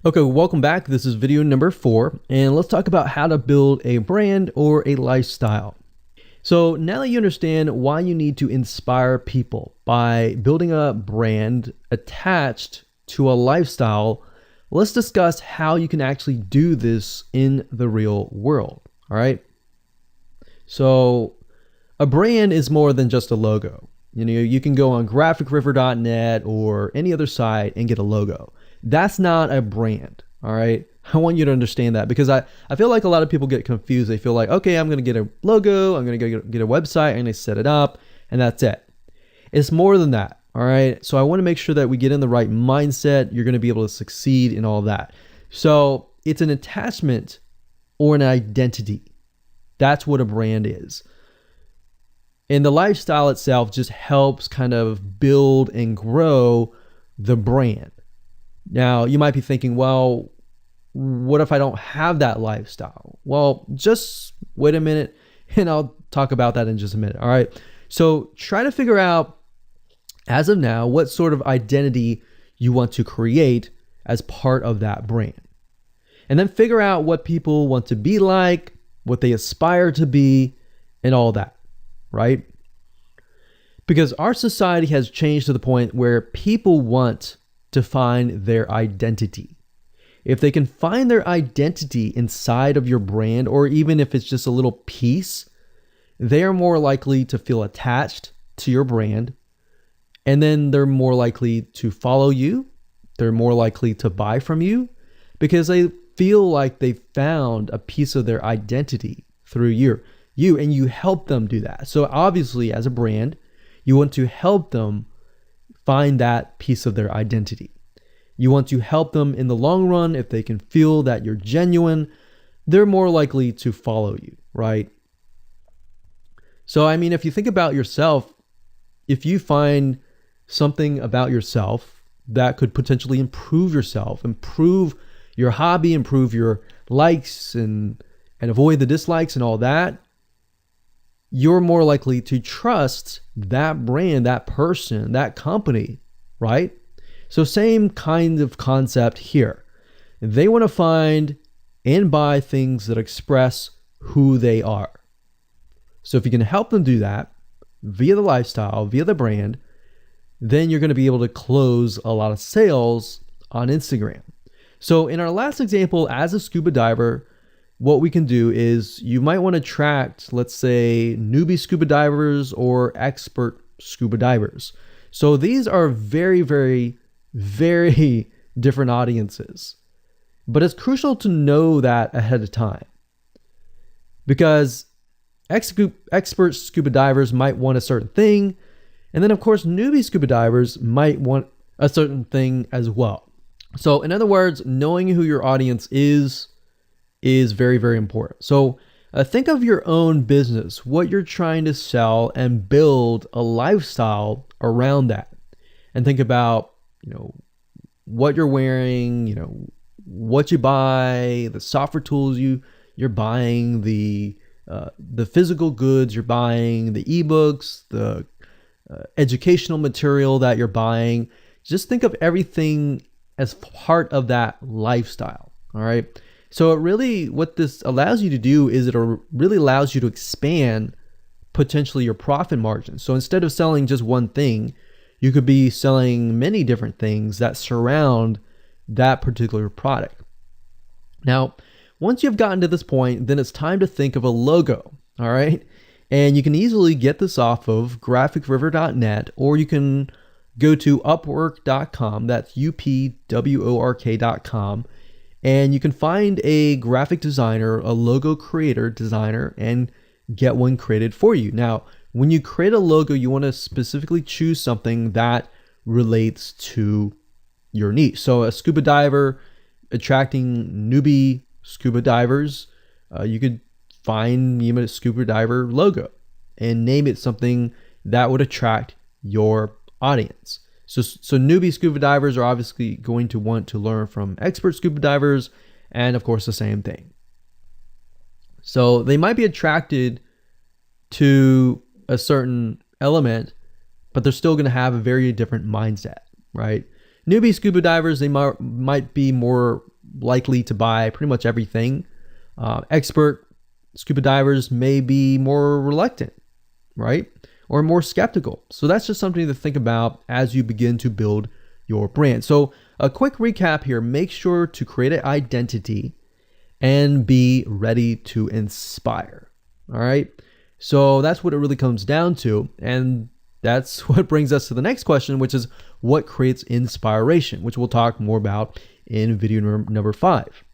Okay, welcome back. This is video number 4, and let's talk about how to build a brand or a lifestyle. So now that you understand why you need to inspire people by building a brand attached to a lifestyle, let's discuss how you can actually do this in the real world. All right. So a brand is more than just a logo. You can go on graphicriver.net or any other site and get a logo. That's not a brand. All right. I want you to understand that, because I feel like a lot of people get confused. They feel like, okay, I'm going to get a logo, I'm going to get a website, I'm going to set it up, and that's it. It's more than that. All right. So I want to make sure that we get in the right mindset. You're going to be able to succeed in all of that. So it's an attachment or an identity. That's what a brand is. And the lifestyle itself just helps kind of build and grow the brand. Now, you might be thinking, well, what if I don't have that lifestyle? Well, just wait a minute and I'll talk about that in just a minute. All right. So try to figure out, as of now, what sort of identity you want to create as part of that brand. And then figure out what people want to be like, what they aspire to be, and all that, right? Because our society has changed to the point where people want to find their identity. If they can find their identity inside of your brand, or even if it's just a little piece, they are more likely to feel attached to your brand. And then they're more likely to follow you. They're more likely to buy from you because they feel like they found a piece of their identity through you, and you help them do that. So obviously, as a brand, you want to help them find that piece of their identity. You want to help them in the long run. If they can feel that you're genuine, they're more likely to follow you, right? So, I mean, if you think about yourself, if you find something about yourself that could potentially improve yourself, improve your hobby, improve your likes, and avoid the dislikes and all that, you're more likely to trust that brand, that person, that company, right? So same kind of concept here. They want to find and buy things that express who they are. So if you can help them do that via the lifestyle, via the brand, then you're going to be able to close a lot of sales on Instagram. So in our last example, as a scuba diver, what we can do is you might want to attract, let's say, newbie scuba divers or expert scuba divers. So these are very, very, very different audiences. But it's crucial to know that ahead of time, because expert scuba divers might want a certain thing. And then, of course, newbie scuba divers might want a certain thing as well. So in other words, knowing who your audience is very, very important. So think of your own business, what you're trying to sell, and build a lifestyle around that. And think about, what you're wearing, what you buy, the software tools you're buying, the physical goods you're buying, the ebooks, the educational material that you're buying. Just think of everything as part of that lifestyle. All right. So what this allows you to do is it really allows you to expand potentially your profit margin. So instead of selling just one thing, you could be selling many different things that surround that particular product. Now, once you've gotten to this point, then it's time to think of a logo. All right. And you can easily get this off of graphicriver.net, or you can go to upwork.com. That's upwork.com. And you can find a graphic designer, a logo creator, designer, and get one created for you. Now, when you create a logo, you want to specifically choose something that relates to your niche. So a scuba diver attracting newbie scuba divers, you could find a scuba diver logo and name it something that would attract your audience. So newbie scuba divers are obviously going to want to learn from expert scuba divers, and of course the same thing. So they might be attracted to a certain element, but they're still going to have a very different mindset, right? Newbie scuba divers, they might be more likely to buy pretty much everything. Expert scuba divers may be more reluctant, right? Or more skeptical. So that's just something to think about as you begin to build your brand. So a quick recap here, make sure to create an identity and be ready to inspire. All right. So that's what it really comes down to. And that's what brings us to the next question, which is what creates inspiration, which we'll talk more about in video number 5.